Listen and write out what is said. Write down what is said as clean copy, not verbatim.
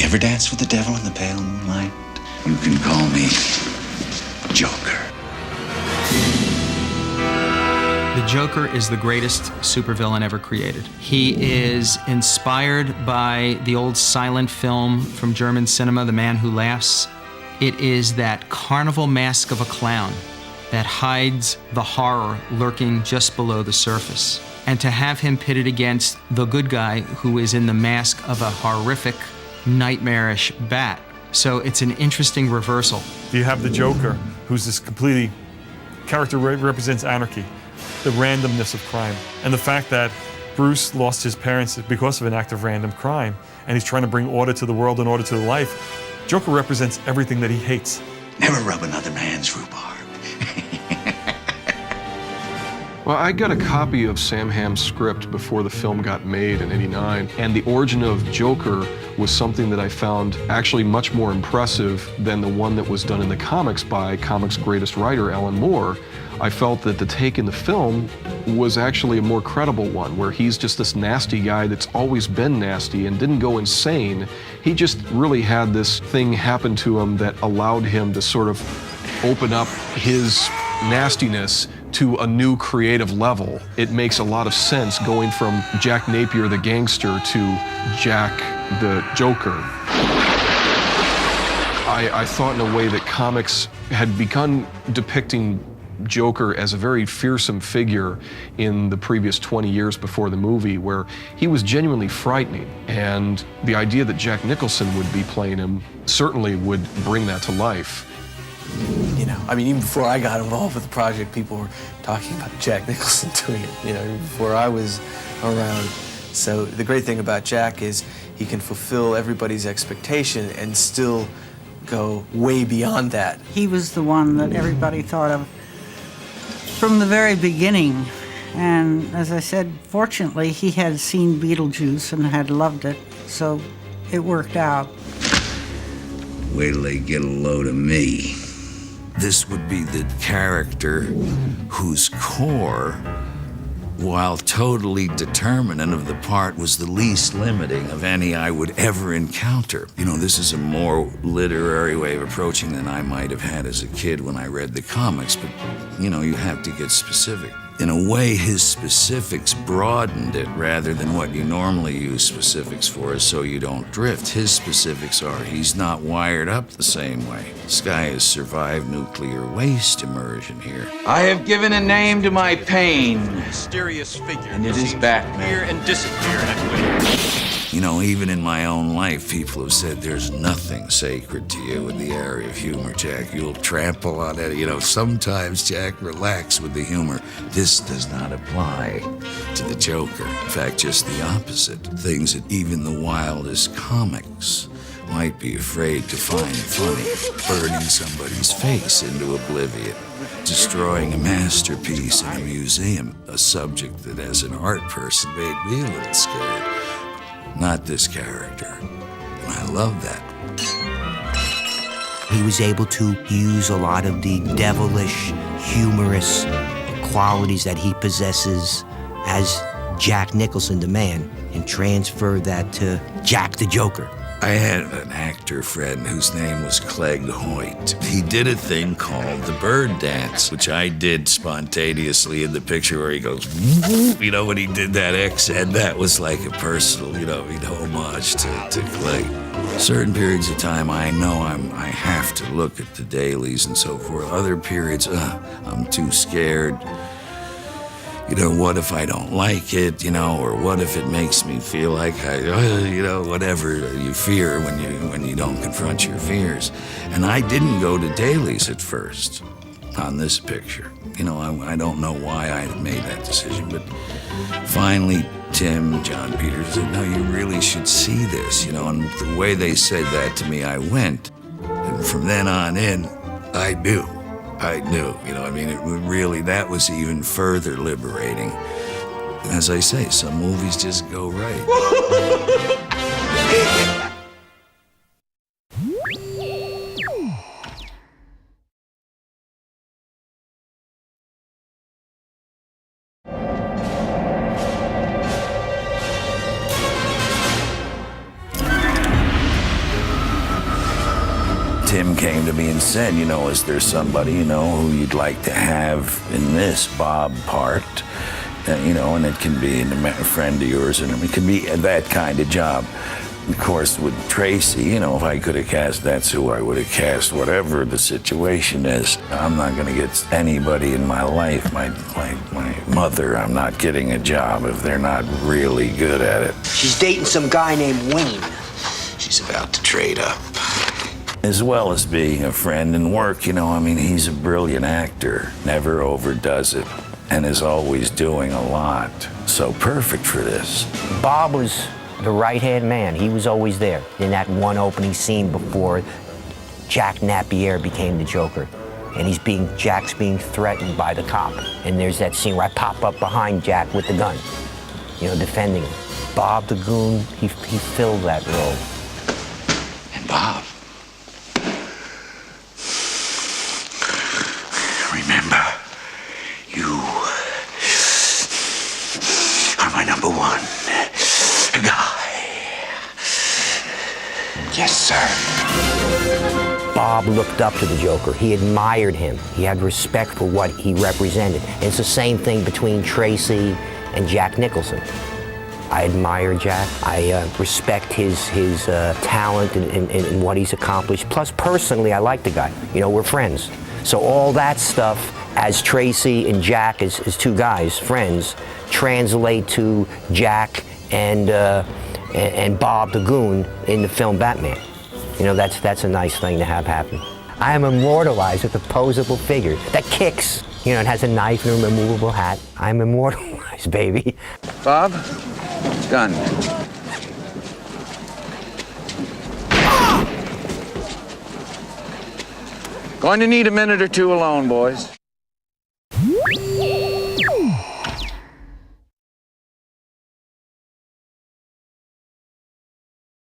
ever dance with the devil in the pale moonlight? You can call me Joker. The Joker is the greatest supervillain ever created. He is inspired by the old silent film from German cinema, The Man Who Laughs. It is that carnival mask of a clown that hides the horror lurking just below the surface. And to have him pitted against the good guy who is in the mask of a horrific, nightmarish bat. So it's an interesting reversal. You have the Joker, who's this completely character represents anarchy, the randomness of crime, and the fact that Bruce lost his parents because of an act of random crime, and he's trying to bring order to the world and order to life. Joker represents everything that he hates. Never rub another man's rhubarb. Well, I got a copy of Sam Hamm's script before the film got made in '89, and the origin of Joker was something that I found actually much more impressive than the one that was done in the comics by comics' greatest writer, Alan Moore. I felt that the take in the film was actually a more credible one, where he's just this nasty guy that's always been nasty and didn't go insane. He just really had this thing happen to him that allowed him to sort of open up his nastiness to a new creative level. It makes a lot of sense going from Jack Napier the gangster to Jack the Joker. I thought in a way that comics had begun depicting Joker as a very fearsome figure in the previous 20 years before the movie, where he was genuinely frightening. And the idea that Jack Nicholson would be playing him certainly would bring that to life. You know, I mean, even before I got involved with the project, people were talking about Jack Nicholson doing it, you know, even before I was around. So the great thing about Jack is he can fulfill everybody's expectation and still go way beyond that. He was the one that everybody thought of from the very beginning. And as I said, fortunately, he had seen Beetlejuice and had loved it, so it worked out. Wait till they get a load of me. This would be the character whose core, while totally determinant of the part, was the least limiting of any I would ever encounter. You know, this is a more literary way of approaching than I might have had as a kid when I read the comics, but, you know, you have to get specific. In a way, his specifics broadened it rather than what you normally use specifics for, so you don't drift. His specifics are he's not wired up the same way. This guy has survived nuclear waste immersion here. I have given a name to my pain. Mysterious figure. And it is Batman. Appear and disappear that way. You know, even in my own life, people have said there's nothing sacred to you in the area of humor, Jack. You'll trample on it. You know, sometimes, Jack, relax with the humor. This does not apply to the Joker. In fact, just the opposite. Things that even the wildest comics might be afraid to find funny. Burning somebody's face into oblivion. Destroying a masterpiece in a museum. A subject that, as an art person, made me a little scared. Not this character. And I love that. He was able to use a lot of the devilish, humorous qualities that he possesses as Jack Nicholson, the man, and transfer that to Jack the Joker. I had an actor friend whose name was Clegg Hoyt. He did a thing called the bird dance, which I did spontaneously in the picture where he goes, you know, when he did that X, and that was like a personal, you know, homage to Clegg. Certain periods of time, I know I have to look at the dailies and so forth. Other periods, I'm too scared. You know, what if I don't like it, you know, or what if it makes me feel like you know, whatever you fear when you don't confront your fears. And I didn't go to dailies at first on this picture. You know, I don't know why I made that decision, but finally Tim, John Peters said, no, you really should see this, you know, and the way they said that to me, I went. And from then on in, I knew, you know, I mean, it really, that was even further liberating. As I say, some movies just go right. Tim came to me and said, you know, is there somebody, you know, who you'd like to have in this Bob part? You know, and it can be a friend of yours, and it can be that kind of job. Of course, with Tracy, you know, if I could have cast, that's who I would have cast, whatever the situation is. I'm not going to get anybody in my life, my mother, I'm not getting a job if they're not really good at it. She's dating some guy named Wayne. She's about to trade up. As well as being a friend and work, you know, I mean, he's a brilliant actor, never overdoes it, and is always doing a lot. So perfect for this. Bob was the right-hand man. He was always there in that one opening scene before Jack Napier became the Joker. And Jack's being threatened by the cop. And there's that scene where I pop up behind Jack with the gun, you know, defending him. Bob the Goon, he filled that role. And Bob, remember, you are my number one guy. Yes, sir. Bob looked up to the Joker. He admired him. He had respect for what he represented. And it's the same thing between Tracy and Jack Nicholson. I admire Jack. I respect his talent and what he's accomplished. Plus, personally, I like the guy. You know, we're friends. So all that stuff, as Tracy and Jack, as two guys, friends, translate to Jack and Bob the Goon in the film Batman. You know, that's a nice thing to have happen. I am immortalized with a posable figure that kicks. You know, it has a knife and a removable hat. I'm immortalized, baby. Bob, gun. Going to need a minute or two alone, boys.